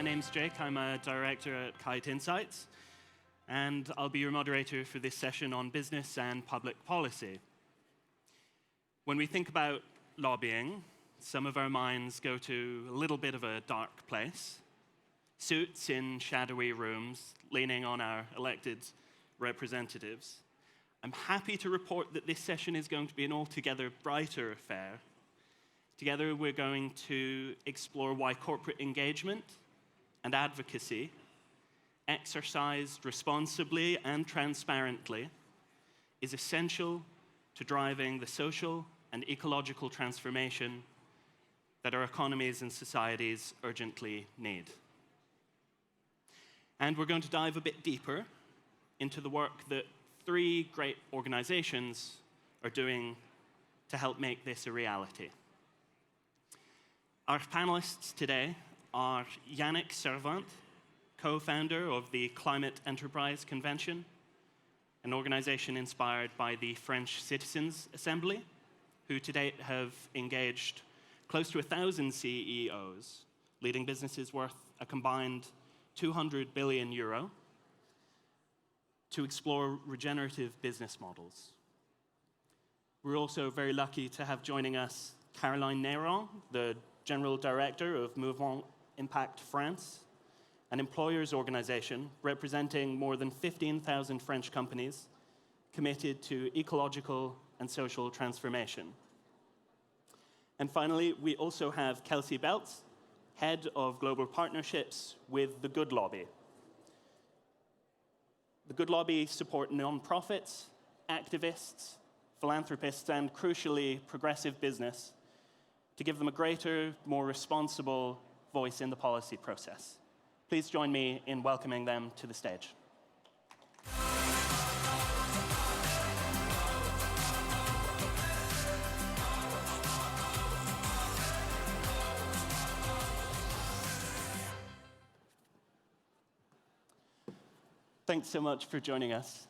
My name's Jake. I'm a director at Kite Insights, and I'll be your moderator for this session on business and public policy. When we think about lobbying, some of our minds go to a little bit of a dark place. Suits in shadowy rooms, leaning on our elected representatives. I'm happy to report that this session is going to be an altogether brighter affair. Together, we're going to explore why corporate engagement and advocacy, exercised responsibly and transparently, is essential to driving the social and ecological transformation that our economies and societies urgently need. And we're going to dive a bit deeper into the work that 3 great organizations are doing to help make this a reality. Our panelists today are Yannick, co-founder of the Climate Enterprise Convention, an organization inspired by the French Citizens Assembly, who to date have engaged close to 1,000 CEOs, leading businesses worth a combined 200 billion euro, to explore regenerative business models. We're also very lucky to have joining us Neyron, the General Director of Mouvement Impact France, an employers organization representing more than 15,000 French companies committed to ecological and social transformation. And finally, we also have Kelsey Beltz, Head of Global Partnerships with the Good Lobby. The Good Lobby support nonprofits, activists, philanthropists, and crucially, progressive business to give them a greater, more responsible voice in the policy process. Please join me in welcoming them to the stage. Thanks so much for joining us.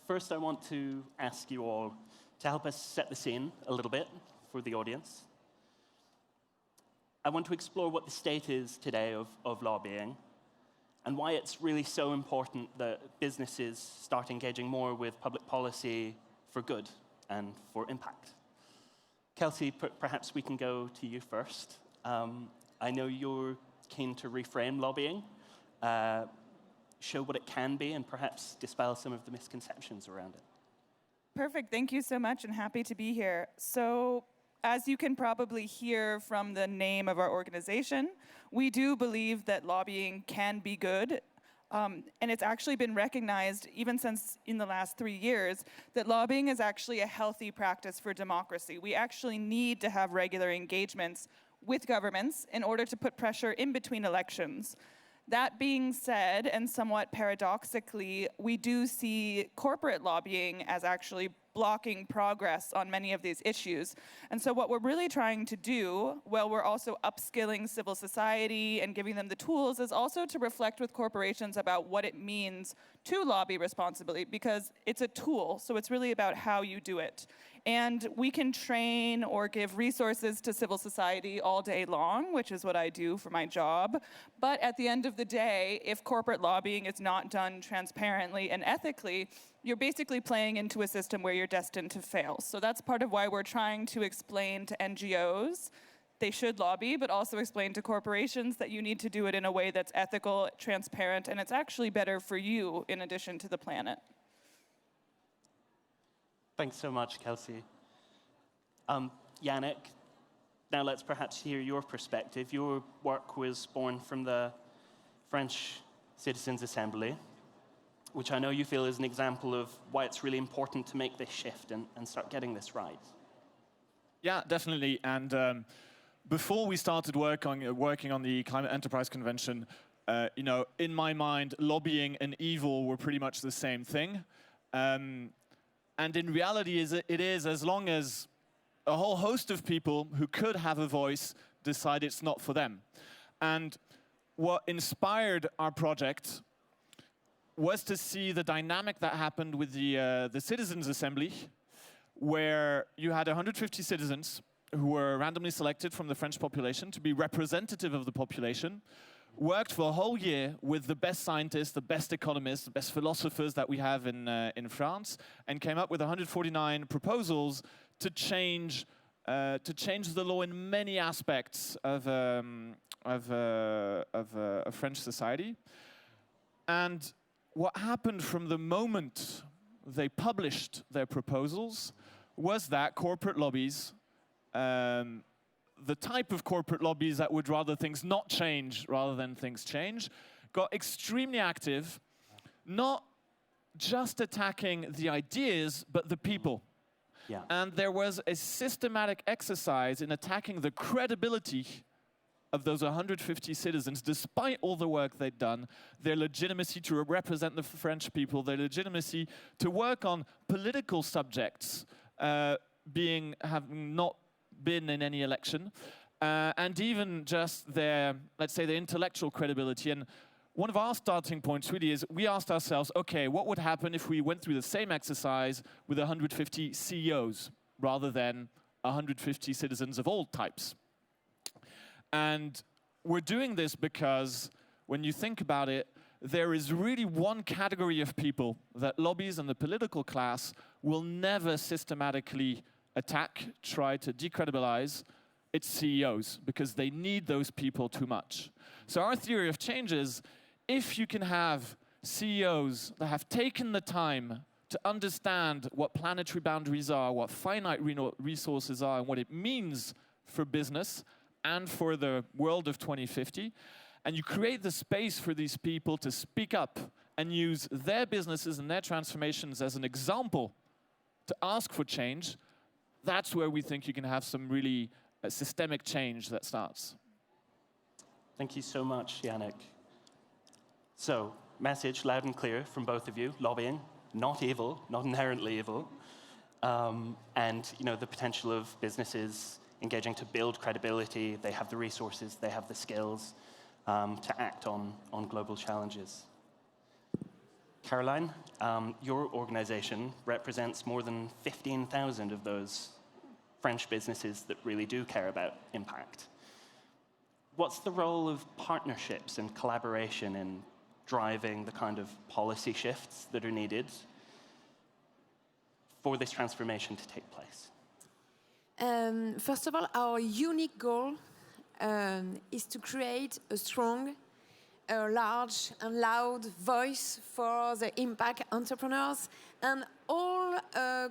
First, I want to ask you all to help us set the scene a little bit for the audience. I want to explore what the state is today of lobbying and why it's really so important that businesses start engaging more with public policy for good and for impact. Kelsey, perhaps we can go to you first. I know you're keen to reframe lobbying, show what it can be, and perhaps dispel some of the misconceptions around it. Perfect. Thank you so much, and happy to be here. So, as you can probably hear from the name of our organization, we do believe that lobbying can be good. And it's actually been recognized, even since in the last 3 years, that lobbying is actually a healthy practice for democracy. We actually need to have regular engagements with governments in order to put pressure in between elections. That being said, and somewhat paradoxically, we do see corporate lobbying as actually blocking progress on many of these issues. And so what we're really trying to do, while we're also upskilling civil society and giving them the tools, is also to reflect with corporations about what it means to lobby responsibly, because it's a tool, so it's really about how you do it. And we can train or give resources to civil society all day long, which is what I do for my job. But at the end of the day, if corporate lobbying is not done transparently and ethically, you're basically playing into a system where you're destined to fail. So that's part of why we're trying to explain to NGOs they should lobby, but also explain to corporations that you need to do it in a way that's ethical, transparent, and it's actually better for you in addition to the planet. Thanks so much, Kelsey. Yannick, now let's perhaps hear your perspective. Your work was born from the French Citizens Assembly, which I know you feel is an example of why it's really important to make this shift and start getting this right. Yeah, definitely. And before we started working on the Climate Enterprise Convention, in my mind, lobbying and evil were pretty much the same thing. And in reality, it is as long as a whole host of people who could have a voice decide it's not for them. And what inspired our project was to see the dynamic that happened with the Citizens Assembly, where you had 150 citizens who were randomly selected from the French population to be representative of the population, worked for a whole year with the best scientists, the best economists, the best philosophers that we have in France, and came up with 149 proposals to change the law in many aspects of French society. And what happened from the moment they published their proposals was that corporate lobbies, the type of corporate lobbies that would rather things not change rather than things change, got extremely active, not just attacking the ideas, but the people. Yeah. And there was a systematic exercise in attacking the credibility of those 150 citizens, despite all the work they'd done, their legitimacy to represent the French people, their legitimacy to work on political subjects, having not been in any election, and even just their, let's say, their intellectual credibility. And one of our starting points really is we asked ourselves, okay, what would happen if we went through the same exercise with 150 CEOs rather than 150 citizens of all types? And we're doing this because when you think about it, there is really one category of people that lobbies and the political class will never systematically attack, try to decredibilize. It's CEOs, because they need those people too much. So our theory of change is, if you can have CEOs that have taken the time to understand what planetary boundaries are, what finite resources are, and what it means for business and for the world of 2050, and you create the space for these people to speak up and use their businesses and their transformations as an example to ask for change, that's where we think you can have some really systemic change that starts. Thank you so much, Yannick. So, message loud and clear from both of you: lobbying, not evil, not inherently evil, and the potential of businesses engaging to build credibility. They have the resources, they have the skills to act on global challenges. Caroline, your organization represents more than 15,000 of those French businesses that really do care about impact. What's the role of partnerships and collaboration in driving the kind of policy shifts that are needed for this transformation to take place? First of all, our unique goal is to create a strong, large and loud voice for the impact entrepreneurs and all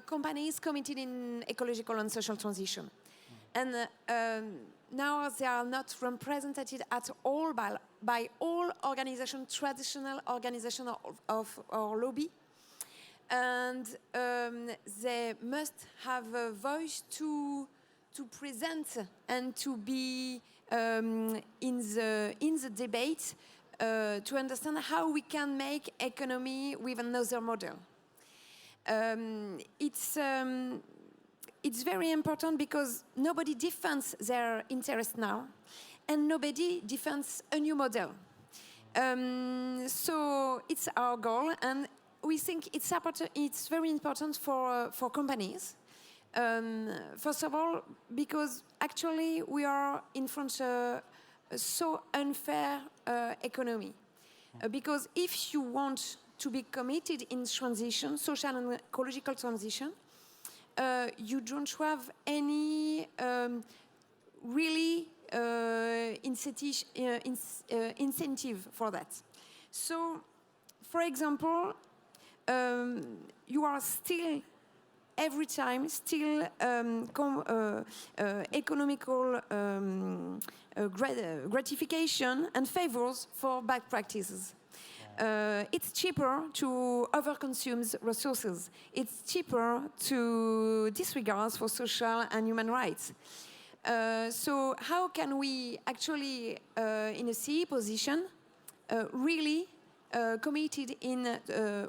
companies committed in ecological and social transition. And now they are not represented at all by all organizations, traditional organizations of our lobby. And they must have a voice to present and to be in the debate to understand how we can make economy with another model. It's very important because nobody defends their interest now, and nobody defends a new model. So it's our goal, and we think it's very important for companies. First of all, because actually we are in front of a so unfair economy. Because if you want to be committed in transition, social and ecological transition, you don't have any really incentive for that. So, for example, you are still every time economical gratification and favors for bad practices. It's cheaper to overconsume resources. It's cheaper to disregard for social and human rights. So how can we actually, in a CE position, really committed in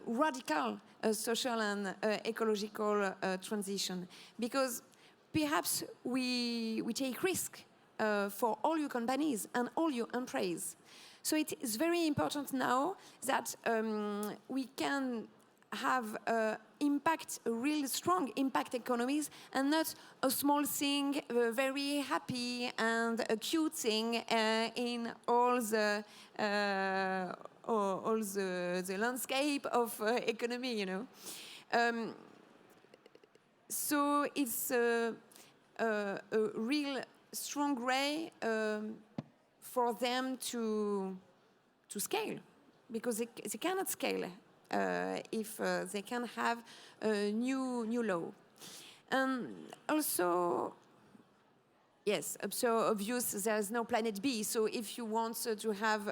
radical social and ecological transition? Because perhaps we take risk for all your companies and all your employees. So it is very important now that we can have impact, real strong impact economies, and not a small thing, very happy and a cute thing in all the landscape of economy, you know. So it's a real strong way for them to scale, because they cannot scale if they can have a new law. And also, yes, so obvious there's no planet B. So if you want to have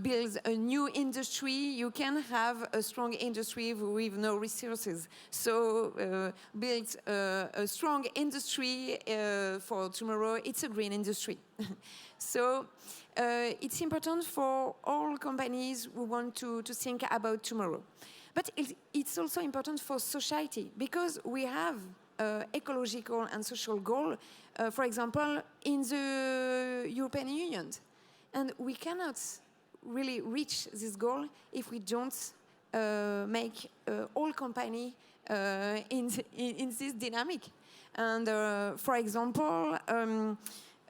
build a new industry, you can have a strong industry with no resources. So build a strong industry for tomorrow. It's a green industry. So it's important for all companies who want to think about tomorrow. But it's also important for society, because we have ecological and social goals, for example, in the European Union. And we cannot really reach this goal if we don't make all companies in this dynamic. And for example,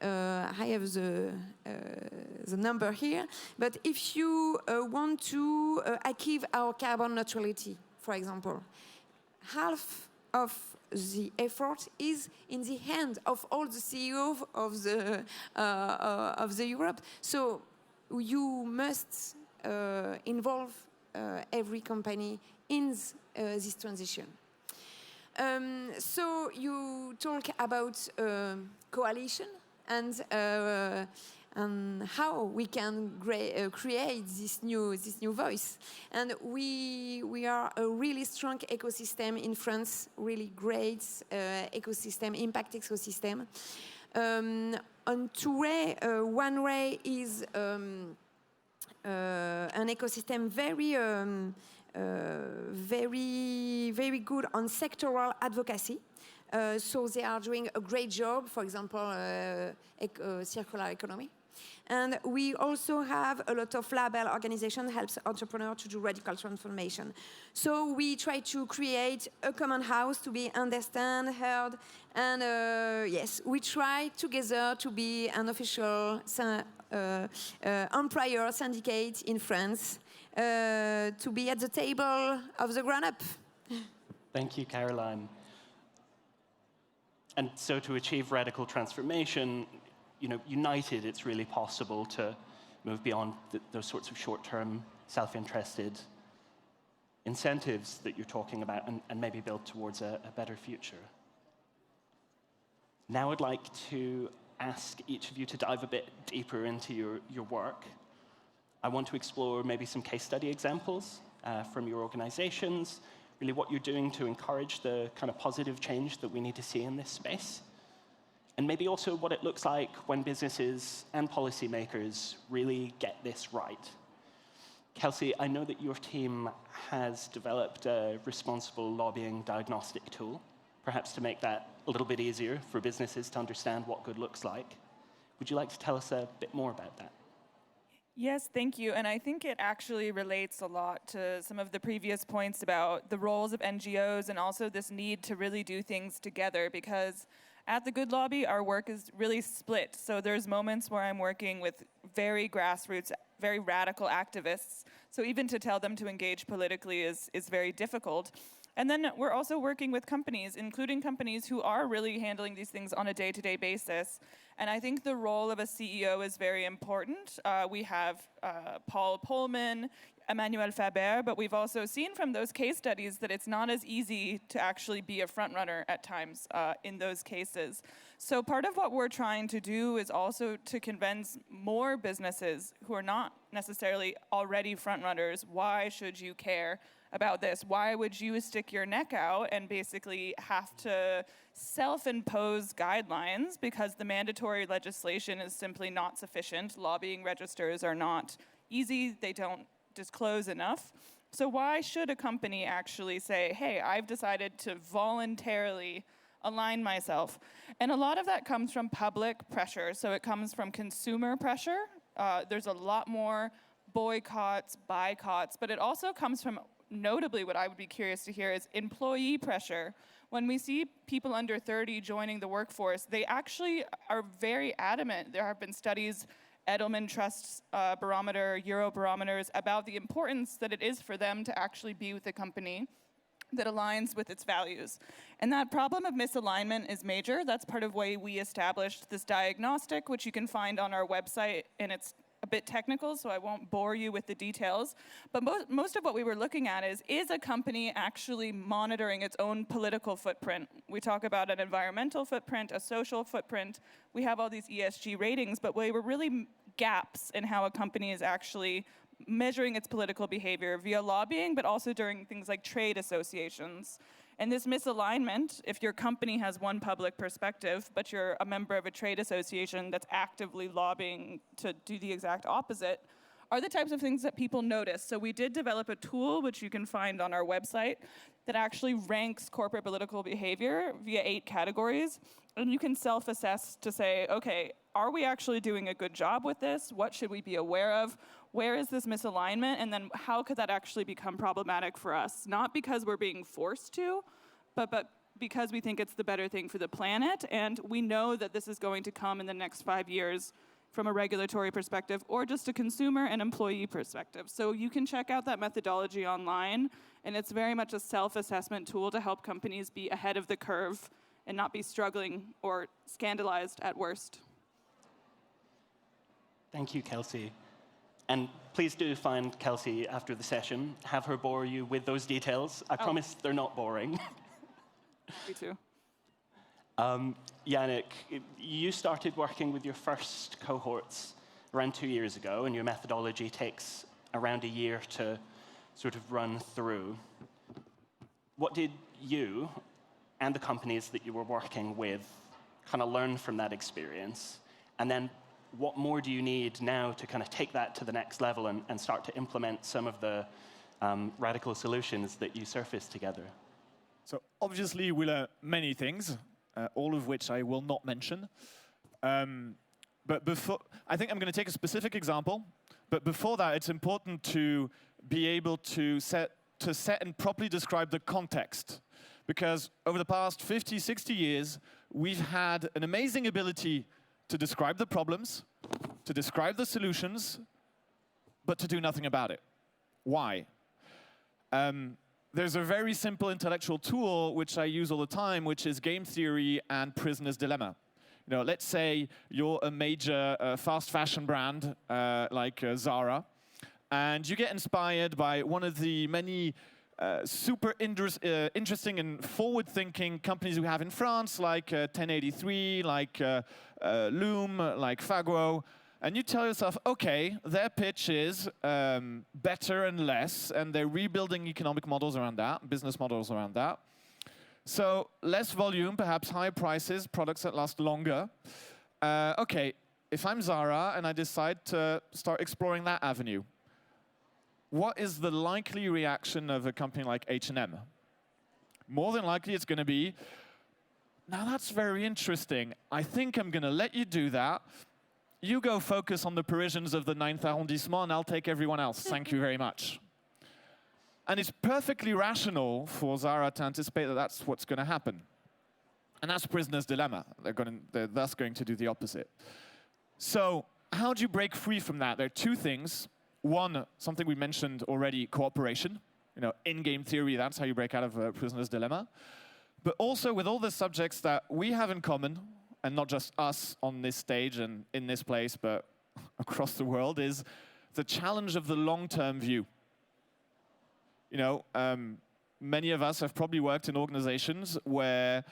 I have the number here, but if you want to achieve our carbon neutrality, for example, half of the effort is in the hand of all the CEOs of the Europe. So you must involve every company in this transition. So you talk about coalition and how we can create this new voice. And we are a really strong ecosystem in France, really great ecosystem, impact ecosystem. On two ways. One way is an ecosystem very good on sectoral advocacy. So they are doing a great job, for example, circular economy. And we also have a lot of label organizations helps entrepreneurs to do radical transformation. So we try to create a common house to be understood, heard, and yes, we try together to be an official employer syndicate in France, to be at the table of the grown-up. Thank you, Caroline. And so to achieve radical transformation, united, it's really possible to move beyond those sorts of short-term, self-interested incentives that you're talking about and maybe build towards a better future. Now I'd like to ask each of you to dive a bit deeper into your work. I want to explore maybe some case study examples from your organizations, really what you're doing to encourage the kind of positive change that we need to see in this space. And maybe also what it looks like when businesses and policymakers really get this right. Kelsey, I know that your team has developed a responsible lobbying diagnostic tool, perhaps to make that a little bit easier for businesses to understand what good looks like. Would you like to tell us a bit more about that? Yes, thank you. And I think it actually relates a lot to some of the previous points about the roles of NGOs and also this need to really do things together, because at the Good Lobby, our work is really split. So there's moments where I'm working with very grassroots, very radical activists. So even to tell them to engage politically is very difficult. And then we're also working with companies, including companies who are really handling these things on a day-to-day basis. And I think the role of a CEO is very important. We have Paul Pullman, Emmanuel Faber, but we've also seen from those case studies that it's not as easy to actually be a front runner at times in those cases. So part of what we're trying to do is also to convince more businesses who are not necessarily already front runners, why should you care about this? Why would you stick your neck out and basically have to self-impose guidelines because the mandatory legislation is simply not sufficient? Lobbying registers are not easy. They don't disclose enough. So why should a company actually say, hey, I've decided to voluntarily align myself? And a lot of that comes from public pressure. So it comes from consumer pressure. There's a lot more boycotts, boycotts, but it also comes from notably what I would be curious to hear is employee pressure. When we see people under 30 joining the workforce, they actually are very adamant. There have been studies, Edelman Trust's barometer, Eurobarometers, about the importance that it is for them to actually be with a company that aligns with its values. And that problem of misalignment is major. That's part of why we established this diagnostic, which you can find on our website, and it's a bit technical, so I won't bore you with the details. But most of what we were looking at is a company actually monitoring its own political footprint? We talk about an environmental footprint, a social footprint. We have all these ESG ratings, but we were really gaps in how a company is actually measuring its political behavior via lobbying, but also during things like trade associations. And this misalignment, if your company has one public perspective, but you're a member of a trade association that's actively lobbying to do the exact opposite, are the types of things that people notice. So we did develop a tool, which you can find on our website, that actually ranks corporate political behavior via 8 categories. And you can self-assess to say, okay, are we actually doing a good job with this? What should we be aware of? Where is this misalignment? And then how could that actually become problematic for us? Not because we're being forced to, but because we think it's the better thing for the planet. And we know that this is going to come in the next 5 years from a regulatory perspective or just a consumer and employee perspective. So you can check out that methodology online. And it's very much a self-assessment tool to help companies be ahead of the curve and not be struggling or scandalized at worst. Thank you, Kelsey. And please do find Kelsey after the session. Have her bore you with those details. I promise they're not boring. Me too. Yannick, you started working with your first cohorts around 2 years ago, and your methodology takes around a year to sort of run through. What did you and the companies that you were working with kind of learn from that experience? And then what more do you need now to kind of take that to the next level and start to implement some of the radical solutions that you surfaced together? So obviously we learned many things, all of which I will not mention. But before, I think I'm going to take a specific example. But before that, it's important to be able to set and properly describe the context. Because over the past 50, 60 years, we've had an amazing ability to describe the problems, to describe the solutions, but to do nothing about it. Why? There's a very simple intellectual tool which I use all the time, which is game theory and prisoner's dilemma. You know, let's say you're a major fast fashion brand like Zara, and you get inspired by one of the many super interesting and forward-thinking companies we have in France, like 1083, like Loom, like Fagro, and you tell yourself, okay, their pitch is better and less, and they're rebuilding economic models around that, business models around that. So less volume, perhaps higher prices, products that last longer. Okay, if I'm Zara and I decide to start exploring that avenue, what is the likely reaction of a company like H&M? More than likely, it's going to be, now that's very interesting. I think I'm going to let you do that. You go focus on the Parisians of the 9th arrondissement, and I'll take everyone else. Thank you very much. And it's perfectly rational for Zara to anticipate that that's what's going to happen. And that's prisoner's dilemma. They're thus going to do the opposite. So how do you break free from that? There are 2 things. One, something we mentioned already, cooperation. You know, in-game theory, that's how you break out of a prisoner's dilemma. But also with all the subjects that we have in common, and not just us on this stage and in this place, but across the world, is the challenge of the long-term view. You know, many of us have probably worked in organizations where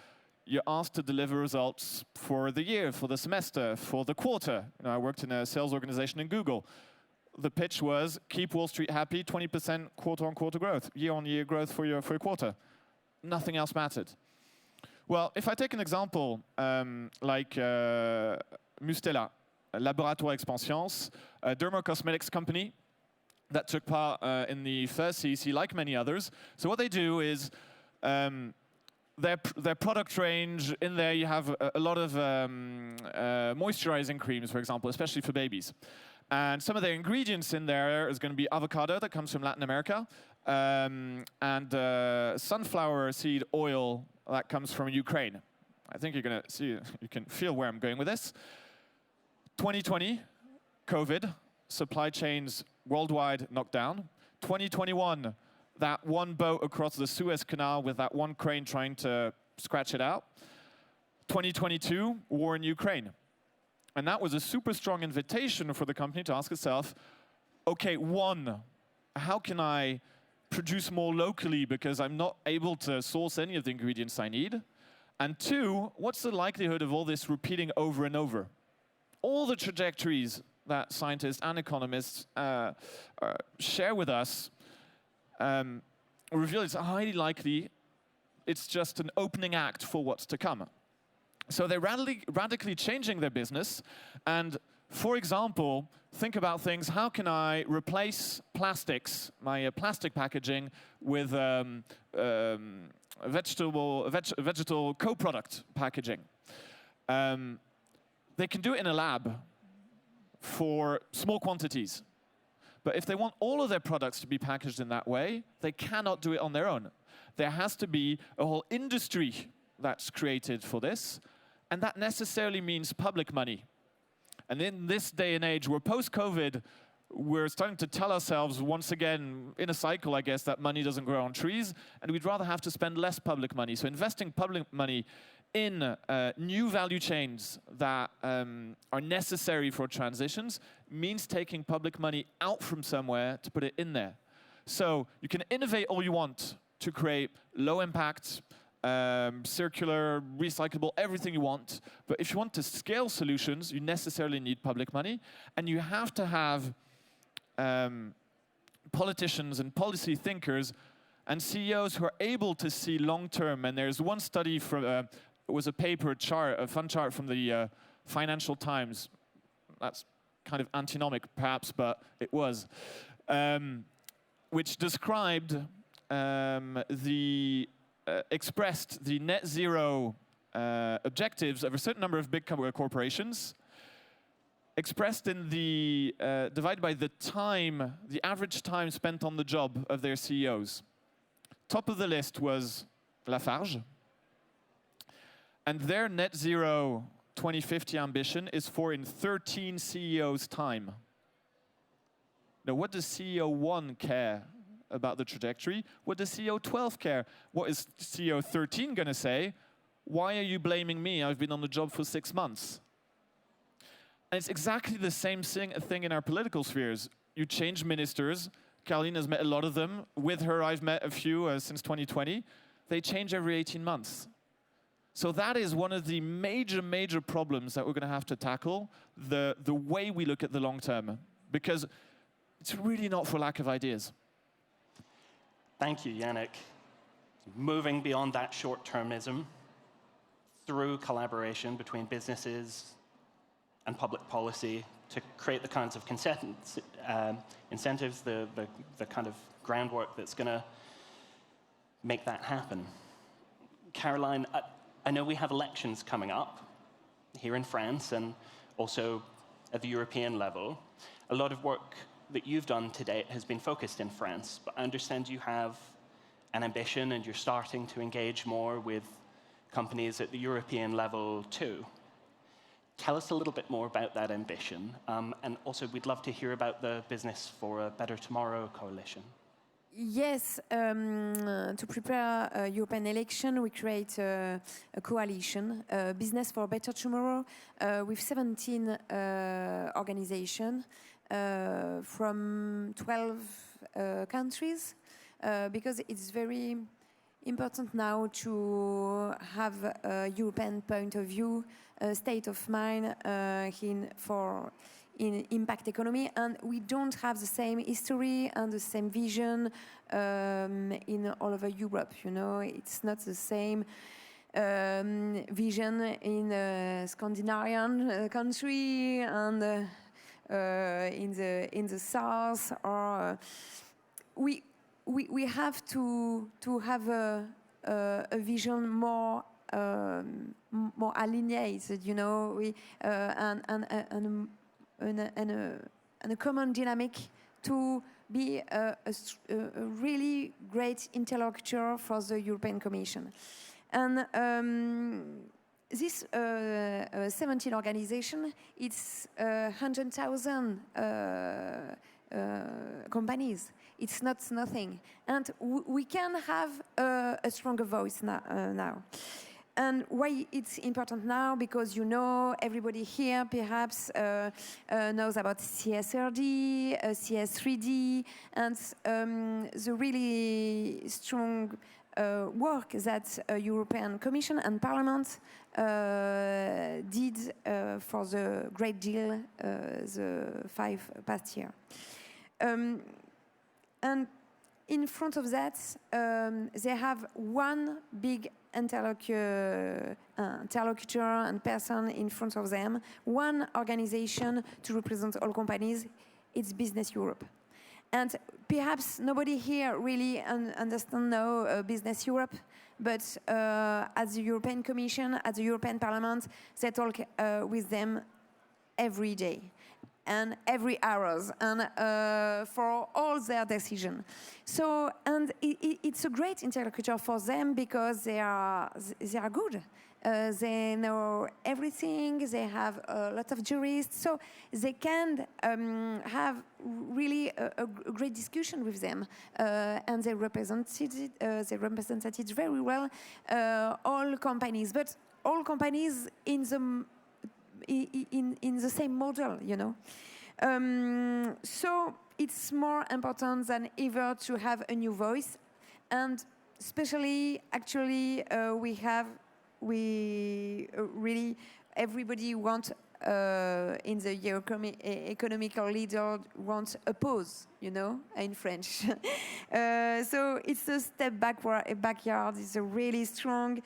you're asked to deliver results for the year, for the semester, for the quarter. You know, I worked in a sales organization in Google. The pitch was, keep Wall Street happy, 20% quarter-on-quarter growth, year-on-year growth for your quarter. Nothing else mattered. Well, if I take an example like Mustela, Laboratoire Expansions, a dermocosmetics company that took part in the first CEC, like many others. So what they do is their product range, in there you have a lot of moisturizing creams, for example, especially for babies. And some of the ingredients in there is going to be avocado that comes from Latin America, and sunflower seed oil that comes from Ukraine. I think you're going to see, you can feel where I'm going with this. 2020, COVID, supply chains worldwide knocked down. 2021, that one boat across the Suez Canal with that one crane trying to scratch it out. 2022, war in Ukraine. And that was a super strong invitation for the company to ask itself, okay, one, how can I produce more locally because I'm not able to source any of the ingredients I need? And two, what's the likelihood of all this repeating over and over? All the trajectories that scientists and economists share with us reveal it's highly likely it's just an opening act for what's to come. So they're radically changing their business. And for example, think about things, how can I replace plastics, my plastic packaging, with vegetal co-product packaging? They can do it in a lab for small quantities. But if they want all of their products to be packaged in that way, they cannot do it on their own. There has to be a whole industry that's created for this, and that necessarily means public money. And in this day and age, we're post-COVID, we're starting to tell ourselves once again, in a cycle, I guess, that money doesn't grow on trees, and we'd rather have to spend less public money. So investing public money in new value chains that are necessary for transitions means taking public money out from somewhere to put it in there. So you can innovate all you want to create low impact, circular, recyclable, everything you want. But if you want to scale solutions, you necessarily need public money. And you have to have politicians and policy thinkers and CEOs who are able to see long-term. And there's one study from, it was a paper chart, a fun chart from the Financial Times. That's kind of antinomic, perhaps, but it was. Which described expressed the net zero objectives of a certain number of big corporations, expressed in the, divided by the time, the average time spent on the job of their CEOs. Top of the list was Lafarge, and their net zero 2050 ambition is for in 13 CEOs' time. Now, what does CEO 1 care about the trajectory? What does CEO 12 care? What is CEO 13 going to say? Why are you blaming me? I've been on the job for 6 months. And it's exactly the same thing in our political spheres. You change ministers. Caroline has met a lot of them. With her, I've met a few since 2020. They change every 18 months. So that is one of the major problems that we're going to have to tackle, the way we look at the long term. Because it's really not for lack of ideas. Thank you, Yannick. Moving beyond that short-termism through collaboration between businesses and public policy to create the kinds of incentives, the kind of groundwork that's going to make that happen. Caroline, I know we have elections coming up here in France and also at the European level. A lot of work that you've done to date has been focused in France, but I understand you have an ambition and you're starting to engage more with companies at the European level too. Tell us a little bit more about that ambition, and also we'd love to hear about the Business for a Better Tomorrow coalition. Yes, to prepare a European election, we create a coalition, Business for a Better Tomorrow, with 17 organizations from 12 countries, because it's very important now to have a European point of view, a state of mind in impact economy, and we don't have the same history and the same vision in all over Europe. You know, it's not the same vision in a Scandinavian country and in the south. Or we have to have a vision more alienated. You know, and and a common dynamic to be a really great interlocutor for the European Commission. And this 17 organization, it's 100,000 companies. It's not nothing. And we can have a stronger voice now. And why it's important now? Because you know, everybody here perhaps knows about CSRD, CS3D, and the really strong work that European Commission and Parliament did for the Great Deal the 5 past year. And in front of that, they have one big interlocutor and person in front of them, one organization to represent all companies. It's Business Europe. And perhaps nobody here really understands now Business Europe, but at the European Commission, at the European Parliament, they talk with them every day and every hours, and for all their decisions. So, and it's a great interlocutor for them because they are good. They know everything. They have a lot of jurists, so they can have really a great discussion with them, and they represented it very well. All companies, but all companies in the same model, you know. So it's more important than ever to have a new voice, and especially, actually, we really, everybody wants in the economical leader wants a pause, you know, in French. So it's a step backyard. It's a really strong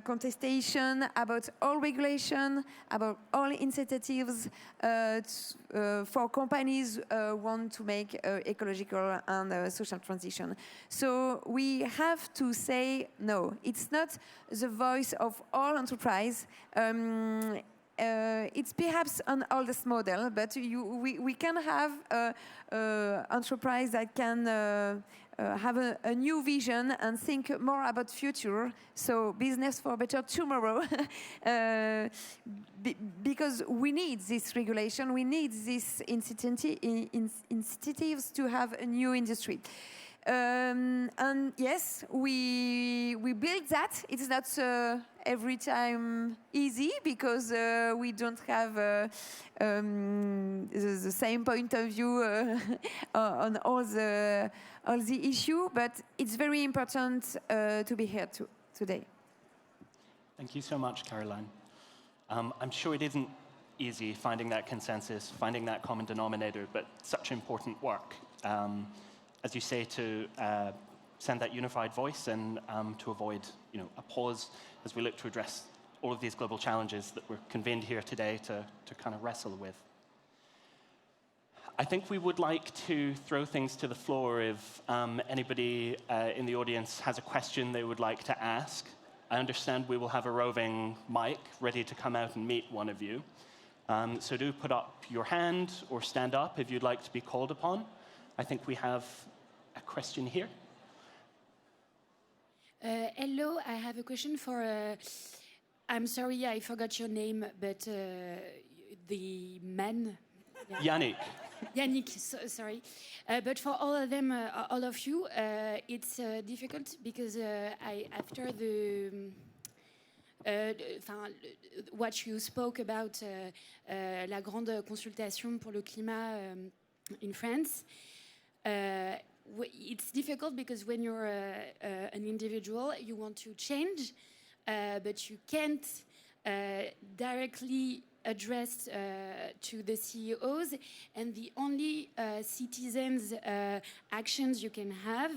contestation about all regulation, about all incentives for companies want to make ecological and social transition. So we have to say no. It's not the voice of all enterprise. It's perhaps an oldest model, but we can have enterprise that can have a new vision and think more about future. So business for better tomorrow, because we need this regulation, we need these incentives to have a new industry. And yes, we build that. It's not every time easy because we don't have the same point of view on all the issue. But it's very important to be here today. Thank you so much, Caroline. I'm sure it isn't easy finding that consensus, finding that common denominator, but such important work. As you say, to send that unified voice and to avoid, a pause as we look to address all of these global challenges that we're convened here today to kind of wrestle with. I think we would like to throw things to the floor if anybody in the audience has a question they would like to ask. I understand we will have a roving mic ready to come out and meet one of you. So do put up your hand or stand up if you'd like to be called upon. I think we have a question here. Hello, I have a question for, I'm sorry, I forgot your name, but the man. Yeah. Yannick. Yannick, sorry. But for all of them, all of you, it's difficult because after what you spoke about la grande consultation pour le climat in France, it's difficult because when you're an individual, you want to change, but you can't directly address to the CEOs, and the only citizens' actions you can have,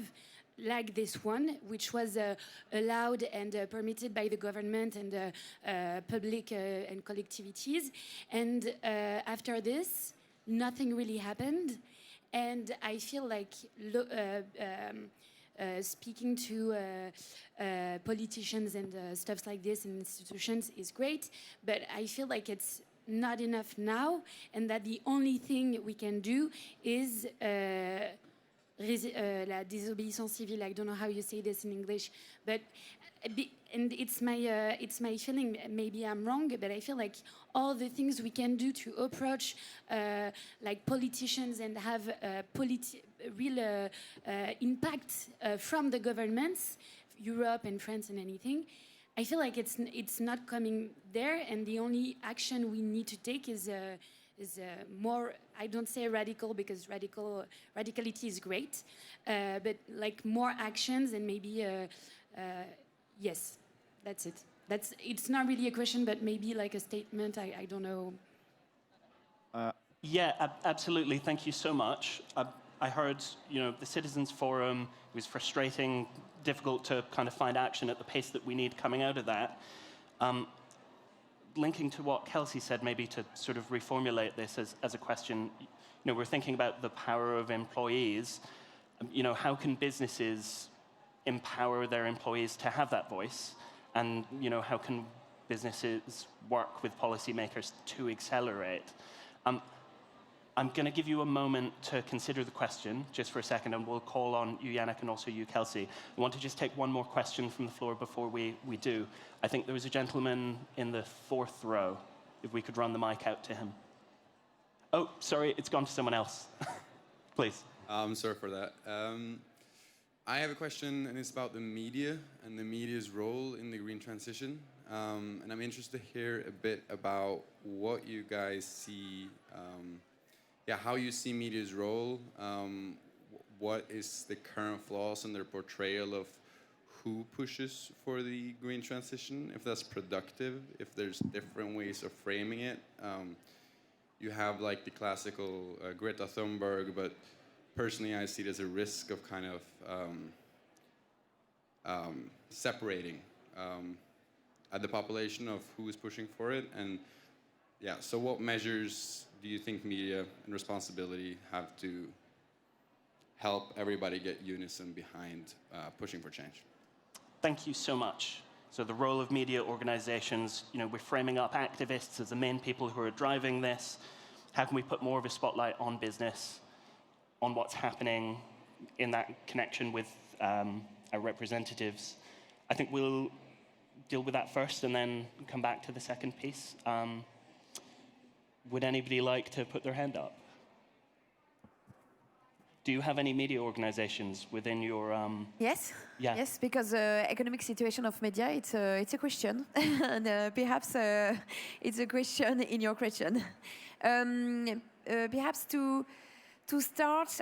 like this one, which was allowed and permitted by the government and public and collectivities. And after this, nothing really happened. And I feel like speaking to politicians and stuff like this and institutions is great, but I feel like it's not enough now, and that the only thing we can do is la désobéissance civile. I don't know how you say this in English, but and it's my feeling. Maybe I'm wrong, but I feel like all the things we can do to approach like politicians and have real impact from the governments, Europe and France and anything. I feel like it's not coming there, and the only action we need to take is more. I don't say radical because radicality is great, but like more actions and maybe yes, that's it. It's not really a question, but maybe like a statement. I don't know. Yeah, absolutely. Thank you so much. I heard, the Citizens Forum was frustrating, difficult to kind of find action at the pace that we need coming out of that. Linking to what Kelsey said, maybe to sort of reformulate this as a question, we're thinking about the power of employees. How can businesses empower their employees to have that voice? And, how can businesses work with policymakers to accelerate? I'm going to give you a moment to consider the question, just for a second, and we'll call on you, Yannick, and also you, Kelsey. I want to just take one more question from the floor before we do. I think there was a gentleman in the 4th row, if we could run the mic out to him. Oh, sorry, it's gone to someone else. Please. I'm sorry for that. I have a question, and it's about the media and the media's role in the green transition. And I'm interested to hear a bit about what you guys see, how you see media's role, what is the current flaws in their portrayal of who pushes for the green transition, if that's productive, if there's different ways of framing it. You have like the classical Greta Thunberg, but personally I see it as a risk of kind of separating the population of who is pushing for it. And yeah, so what measures do you think media and responsibility have to help everybody get unison behind pushing for change? Thank you so much. So the role of media organizations, we're framing up activists as the main people who are driving this. How can we put more of a spotlight on business, on what's happening in that connection with our representatives? I think we'll deal with that first and then come back to the second piece. Would anybody like to put their hand up? Do you have any media organizations within your... Yes, yeah. Yes, because the economic situation of media, it's a question. And perhaps it's a question in your question. Perhaps to start,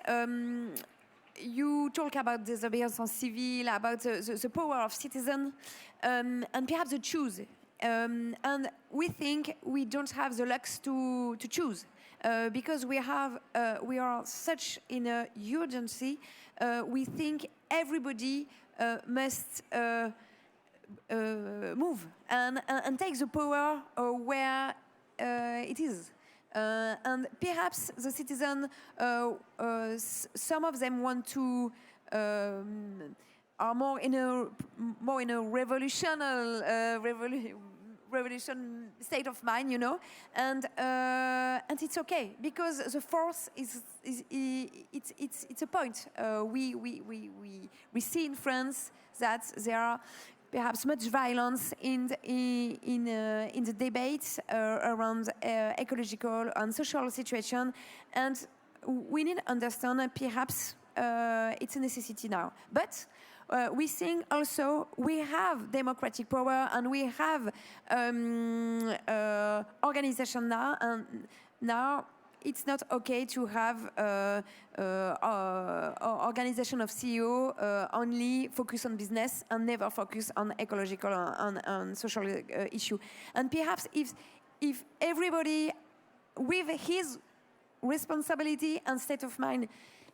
you talk about disobedience civil, about the power of citizens, and perhaps the choose. And we think we don't have the luck to choose because we are such in a urgency. We think everybody must move and take the power where it is. And perhaps the citizens, some of them want to. Are more in a revolution state of mind, and it's okay because the force it's a point. We see in France that there are perhaps much violence in the debates around ecological and social situation, and we need to understand that perhaps it's a necessity now, but. We think also we have democratic power and we have organization now, and now it's not okay to have organization of CEO only focus on business and never focus on ecological and social issue. And perhaps if everybody with his responsibility and state of mind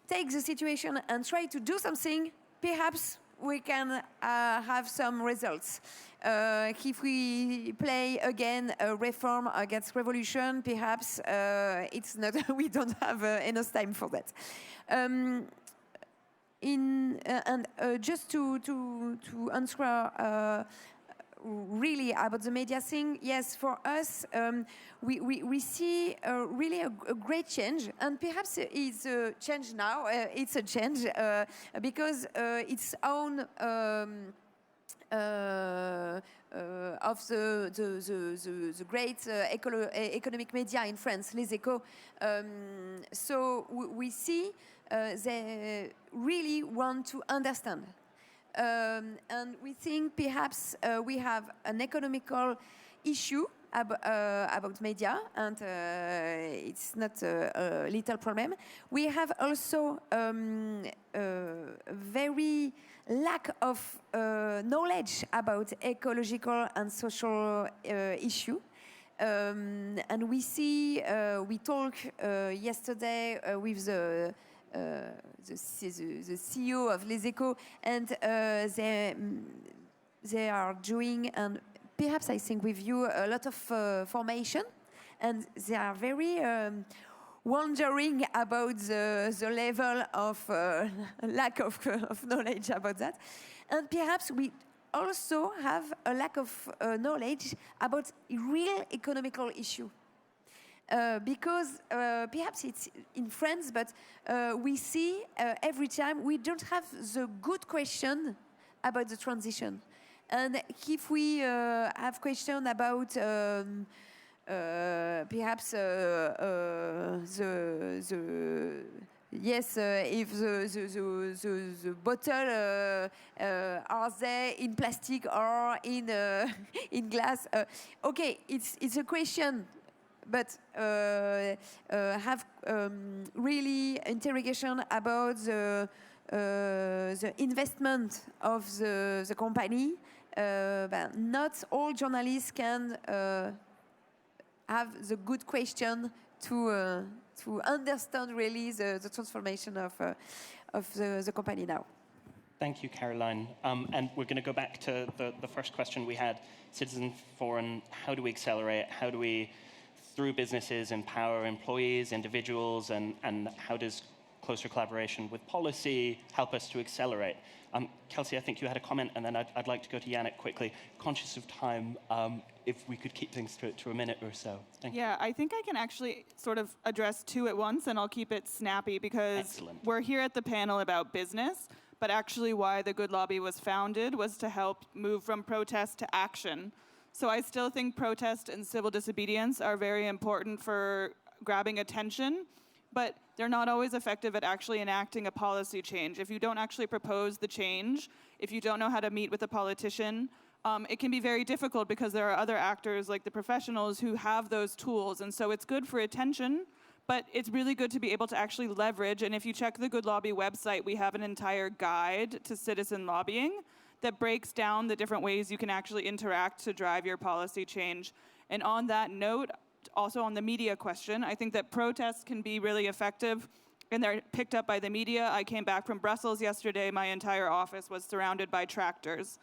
takes the situation and try to do something, perhaps we can have some results. If we play again a reform against revolution, perhaps it's not. We don't have enough time for that. Just to answer really about the media thing, yes, for us, we see really a great change, and perhaps it's a change now. It's a change because its own of the great economic media in France, Les Echos. So we see they really want to understand. And we think perhaps we have an economical issue about media, and it's not a little problem. We have also very lack of knowledge about ecological and social issue. And we see, we talked yesterday with the CEO of Les Echos, and they are doing, and perhaps I think with you, a lot of formation, and they are very wondering about the level of lack of knowledge about that. And perhaps we also have a lack of knowledge about real economical issue. Because perhaps it's in France, but we see every time we don't have the good question about the transition. And if we have question about perhaps if the bottle are they in plastic or in glass? Okay, it's a question. But have really interrogation about the investment of the company. But not all journalists can have the good question to understand really the transformation of the company now. Thank you, Caroline. And we're going to go back to the first question we had, citizen forum. How do we accelerate? How do we, through businesses, empower employees, individuals, and how does closer collaboration with policy help us to accelerate? Kelsey, I think you had a comment, and then I'd like to go to Yannick quickly. Conscious of time, if we could keep things to a minute or so. Thank you. Yeah, I think I can actually sort of address two at once, and I'll keep it snappy because we're here at the panel about business, but actually why the Good Lobby was founded was to help move from protest to action. So I still think protest and civil disobedience are very important for grabbing attention, but they're not always effective at actually enacting a policy change. If you don't actually propose the change, if you don't know how to meet with a politician, it can be very difficult because there are other actors like the professionals who have those tools. And so it's good for attention, but it's really good to be able to actually leverage. And if you check the Good Lobby website, we have an entire guide to citizen lobbying that breaks down the different ways you can actually interact to drive your policy change. And on that note, also on the media question, I think that protests can be really effective, and they're picked up by the media. I came back from Brussels yesterday. My entire office was surrounded by tractors.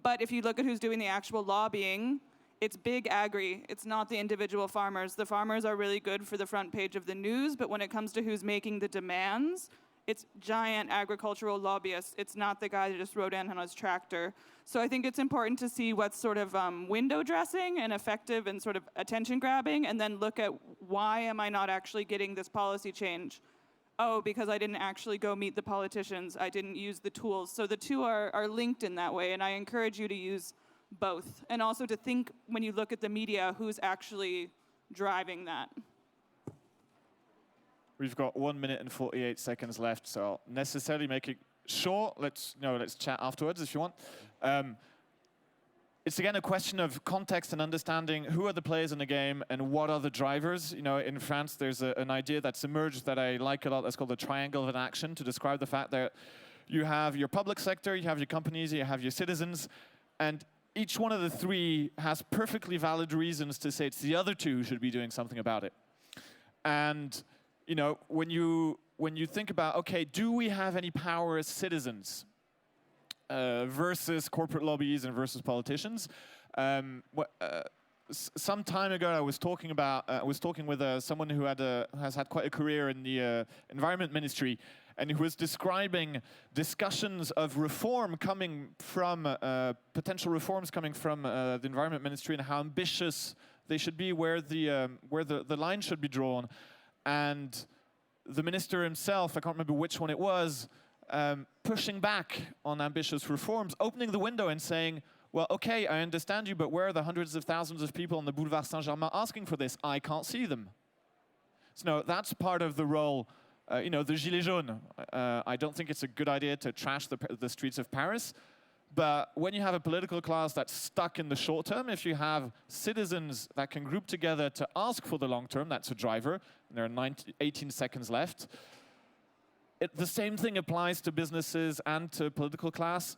But if you look at who's doing the actual lobbying, it's big agri. It's not the individual farmers. The farmers are really good for the front page of the news, but when it comes to who's making the demands, it's giant agricultural lobbyists. It's not the guy that just rode in on his tractor. So I think it's important to see what's sort of window dressing and effective and sort of attention grabbing, and then look at why am I not actually getting this policy change? Oh, because I didn't actually go meet the politicians. I didn't use the tools. So the two are linked in that way, and I encourage you to use both. And also to think, when you look at the media, who's actually driving that. We've got 1 minute and 48 seconds left, so I'll necessarily make it short. Let's chat afterwards if you want. It's again a question of context and understanding who are the players in the game and what are the drivers. You know, in France, there's an idea that's emerged that I like a lot. That's called the triangle of action, to describe the fact that you have your public sector, you have your companies, you have your citizens, and each one of the three has perfectly valid reasons to say it's the other two who should be doing something about it. And you know, when you think about, okay, do we have any power as citizens versus corporate lobbies and versus politicians? Some time ago, I was talking with someone who has had quite a career in the environment ministry, and he was describing discussions of reform coming from, potential reforms coming from the Environment Ministry and how ambitious they should be, where the line should be drawn. And the minister himself, I can't remember which one it was, pushing back on ambitious reforms, opening the window and saying, well, okay, I understand you, but where are the hundreds of thousands of people on the Boulevard Saint-Germain asking for this? I can't see them. So no, that's part of the role, the Gilets jaunes. I don't think it's a good idea to trash the streets of Paris, but when you have a political class that's stuck in the short term, if you have citizens that can group together to ask for the long term, that's a driver, and there are 18 seconds left. The same thing applies to businesses and to political class.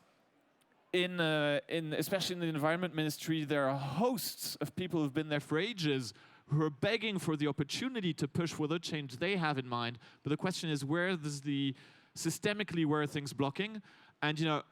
Especially in the Environment Ministry, there are hosts of people who've been there for ages who are begging for the opportunity to push for the change they have in mind. But the question is, systemically, where are things blocking? And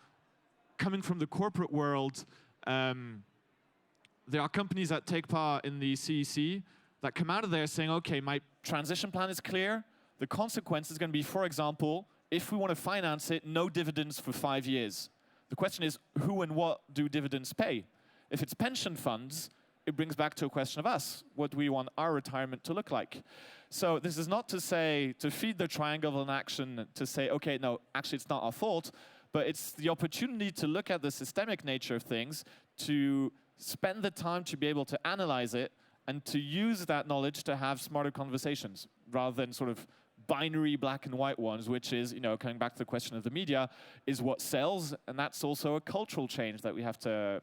coming from the corporate world, there are companies that take part in the CEC that come out of there saying, okay, my transition plan is clear. The consequence is going to be, for example, if we want to finance it, no dividends for 5 years. The question is, who and what do dividends pay? If it's pension funds, it brings back to a question of us. What do we want our retirement to look like? So this is not to say, to feed the triangle of action, to say, okay, no, actually it's not our fault, but it's the opportunity to look at the systemic nature of things, to spend the time to be able to analyze it, and to use that knowledge to have smarter conversations, rather than sort of binary black and white ones, which is, coming back to the question of the media, is what sells, and that's also a cultural change that we have to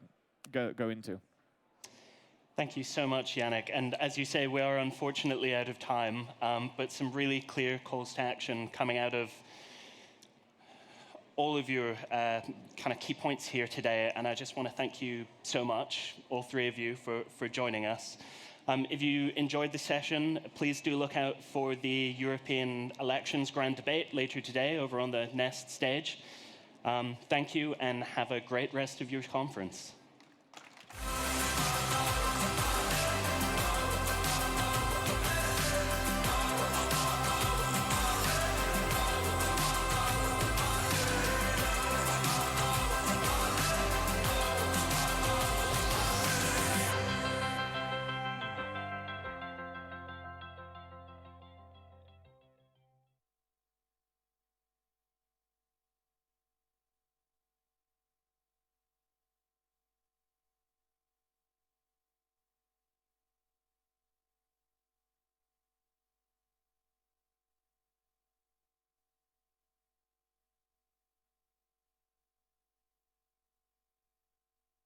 go into. Thank you so much, Yannick. And as you say, we are unfortunately out of time, but some really clear calls to action coming out of all of your kind of key points here today. And I just want to thank you so much, all three of you, for joining us. If you enjoyed the session, please do look out for the European elections grand debate later today over on the Nest stage. Thank you, and have a great rest of your conference.